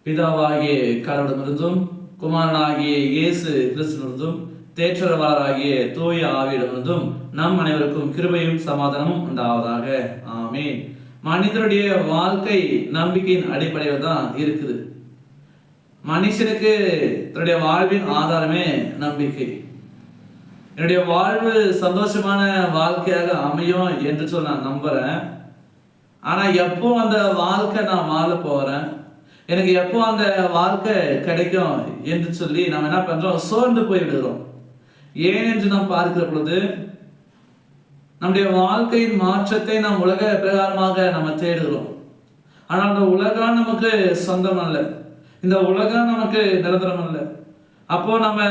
பிதாவாகிய கடவுளிடமிருந்தும் குமாரனாகிய இயேசு கிறிஸ்துவிலிருந்தும் தேற்றரவாளராகிய தூய ஆவியிடமிருந்தும் நம் அனைவருக்கும் கிருபையும் சமாதானமும் உண்டாவதாக. ஆமீன். மனிதனுடைய வாழ்க்கை நம்பிக்கையின் அடிப்படையில் தான் இருக்குது. மனுஷனுக்கு தன்னுடைய வாழ்வின் ஆதாரமே நம்பிக்கை. என்னுடைய வாழ்வு சந்தோஷமான வாழ்க்கையாக அமையும் என்று சொல்லி நான் நம்புறேன். ஆனா எப்போ அந்த வாழ்க்கை நான் வாழ போறேன், எனக்கு எப்போ அந்த வாழ்க்கை கிடைக்கும் என்று சொல்லி நம்ம என்ன பண்றோம், சோர்ந்து போய் விடுகிறோம். ஏன் என்று நாம் பார்க்கிற பொழுது நம்முடைய வாழ்க்கையின் மாற்றத்தை நாம் உலக பிரகாரமாக நம்ம தேடுகிறோம். ஆனால் அந்த உலகம் நமக்கு சொந்தம் அல்ல, இந்த உலகம் நமக்கு நிரந்தரம் அல்ல. அப்போ நம்ம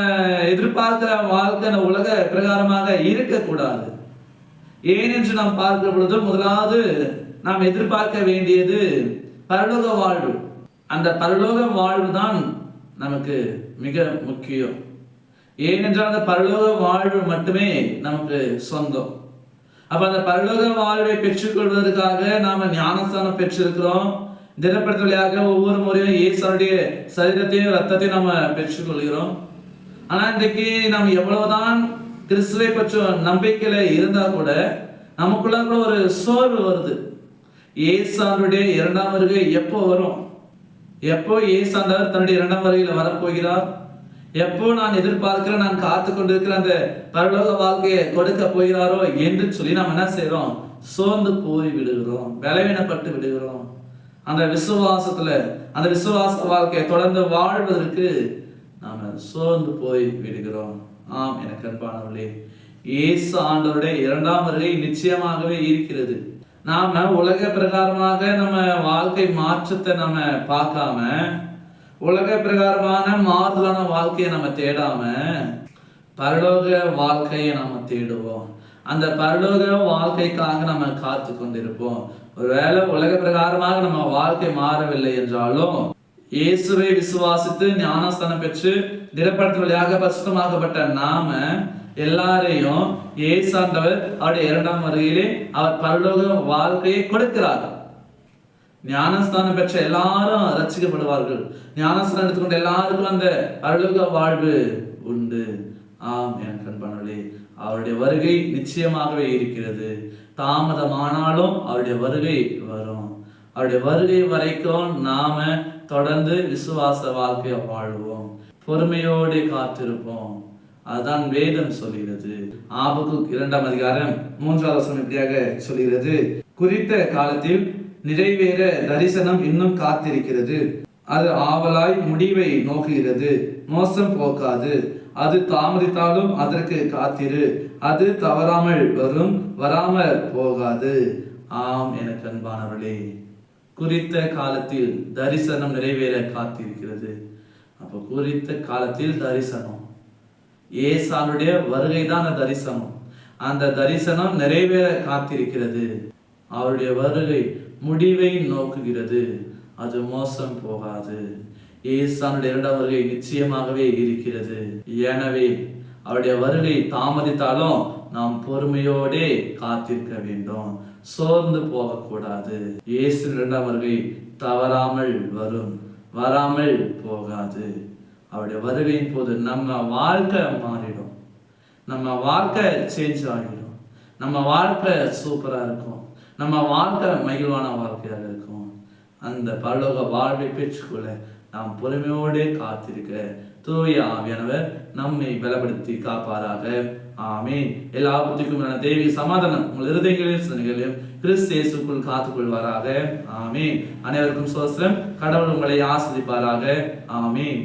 எதிர்பார்க்கிற வாழ்க்கை அந்த உலக பிரகாரமாக இருக்கக்கூடாது. ஏன் என்று நாம் பார்க்கிற பொழுது முதலாவது நாம் எதிர்பார்க்க வேண்டியது பரலோக வாழ்வு. அந்த பரலோக வாழ்வு தான் நமக்கு மிக முக்கியம். ஏனென்றால் அந்த பரலோக வாழ்வு மட்டுமே நமக்கு சொந்தம். அப்ப அந்த பரலோக வாழ்வை பெற்றுக்கொள்வதற்காக நாம ஞானஸ்தானம் பெற்றிருக்கிறோம். தினப்படுத்தலையாக ஒவ்வொரு முறையும் இயேசுடைய சரீரத்தையும் ரத்தத்தையும் நாம பெற்றுக்கொள்கிறோம். ஆனா இன்றைக்கு நாம் எவ்வளவுதான் கிறிஸ்துவை பற்ற நம்பிக்கையில இருந்தா கூட நமக்குள்ள கூட ஒரு சோர்வு வருது. இயேசுடைய இரண்டாம் வருகை எப்போ வரும், எப்போ இயேசாண்டவர் தன்னுடைய இரண்டாம் வருகையில வரப்போகிறார், எப்போ நான் எதிர்பார்க்கிறேன், நான் காத்து கொண்டிருக்கிற அந்த பரலோக வாழ்க்கையை கொடுக்க போகிறாரோ என்று சொல்லி நாம் என்ன செய்யறோம், சோர்ந்து போய் விடுகிறோம், பலவீனப்பட்டு விடுகிறோம். அந்த விசுவாசத்துல அந்த விசுவாச வாழ்க்கையை தொடர்ந்து வாழ்வதற்கு நாம சோர்ந்து போய் விடுகிறோம். ஆம், எனக்கு அன்பானவர்களே, இயேசு ஆண்டவருடைய இரண்டாம் வருகை நிச்சயமாகவே இருக்கிறது. நாம உலக பிரகாரமாக நம்ம வாழ்க்கை மாற்றத்தை நம்ம பார்க்காம, உலக பிரகாரமான மாறுதலான வாழ்க்கையை நம்ம தேடாம பரலோக வாழ்க்கையை நம்ம தேடுவோம். அந்த பரலோக வாழ்க்கைக்காக நம்ம காத்து கொண்டிருப்போம். ஒருவேளை உலக பிரகாரமாக நம்ம வாழ்க்கை மாறவில்லை என்றாலும் இயேசுவை விசுவாசித்து ஞானஸ்தானம் பெற்று திடப்படுத்த வழியாக பரிசுத்தமாக்கப்பட்ட நாம எல்லாரையும் இயேசாண்டவர் அவருடைய இரண்டாம் வருகையிலே அவர் பரலோக வாழ்க்கையை கொடுக்கிறார். ஞானஸ்தானம் பெற்ற எல்லாரும் ரட்சிக்கப்படுவார்கள். ஞானஸ்தானம் எடுத்துக்கொண்ட எல்லாருக்கும் அந்த பரலோக வாழ்வு உண்டு. ஆம், எனக்கு அன்பானவர்களே, அவருடைய வருகை நிச்சயமாகவே இருக்கிறது. தாமதமானாலும் அவருடைய வருகை வரும். அவருடைய வருகை வரைக்கும் நாம தொடர்ந்து விசுவாச வாழ்க்கையை வாழ்வோம், பொறுமையோடு காத்திருப்போம். அதுதான் வேதம் சொல்கிறது. ஆபகுக் 2ஆம் அதிகாரம் 3ஆவது வசனம் இப்படியாக சொல்கிறது, குறித்த காலத்தில் நிறைவேற தரிசனம் இன்னும் காத்திருக்கிறது, அது ஆவலாய் முடிவை நோக்குகிறது, மோசம் போக்காது, அது தாமதித்தாலும் அதற்கு காத்திரு, அது தவறாமல் வரும், வராமல் போகாது. ஆம், எனக்கு அன்பானவர்களே, குறித்த காலத்தில் தரிசனம் நிறைவேற காத்திருக்கிறது. அப்போ குறித்த காலத்தில் தரிசனம், இயேசுடைய வருகை தான் அந்த தரிசனம். அந்த தரிசனம் நிறைவேற காத்திருக்கிறது. அவருடைய வருகை முடிவை நோக்குகிறது, அது மோசம் போகாது. இயேசுடைய இரண்டாம் வருகை நிச்சயமாகவே இருக்கிறது. எனவே அவருடைய வருகை தாமதித்தாலும் நாம் பொறுமையோடே காத்திருக்க வேண்டும், சோர்ந்து போகக்கூடாது. இயேசு இரண்டாம் வருகை தவறாமல் வரும், வராமல் போகாது. அவருடைய வருகையின் போது நம்ம வாழ்க்கை மாறிடும், நம்ம வாழ்க்கை சேஞ்ச் ஆகிடும், நம்ம வாழ்க்கை சூப்பரா இருக்கும், நம்ம வாழ்க்கை மகிழ்வான வாழ்க்கையாக இருக்கும். அந்த பரலோக வாழ்வை பெற்றுக்கொள்ள நாம் பொறுமையோடு காத்திருக்க தூய ஆவியானவர் நம்மை பலப்படுத்தி காப்பாராக. ஆமீன். எல்லா புத்திக்கும் தெய்வீக சமாதானம் உங்கள் இருதயங்களிலும் சிந்தனைகளிலும் கிறிஸ்து இயேசுக்குள் காத்துக்கொள்வாராக. ஆமீன். அனைவருக்கும் சோஸ்திரம். கடவுள் உங்களை ஆசீர்வதிப்பாராக. ஆமீன்.